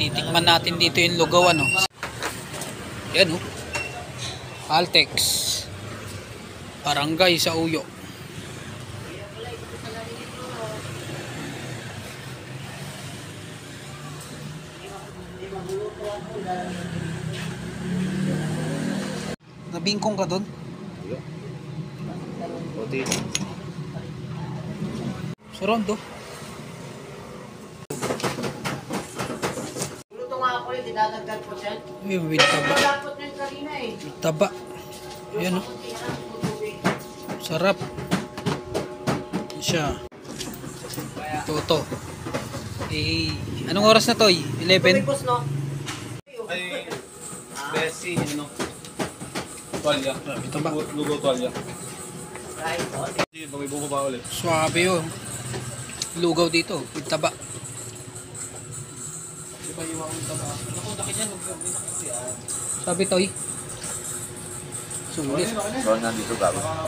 Titikman natin dito yung lugaw, ano. Yan, oh. Altex. Barangay sa Uyo. Nabingkong ka doon? Puti. Surondo. Luto nga ako eh, dinadagdag po siya. With taba. Malapot na yung karina eh. With taba. Ayan, oh. Sarap. Yan siya. Toto. Eh, anong oras na to? 11? Boss, no? Ay, Bessie, ano? Tuwalya. With taba. Lugaw tuwalya. Right, oh. Sige, bagay bumaba ulit. Suabe yun. Lugaw dito. With taba. Di ba iwan yung taba? Ako, laki dyan. Sabi to, eh. Sulit. So, nandito gabo.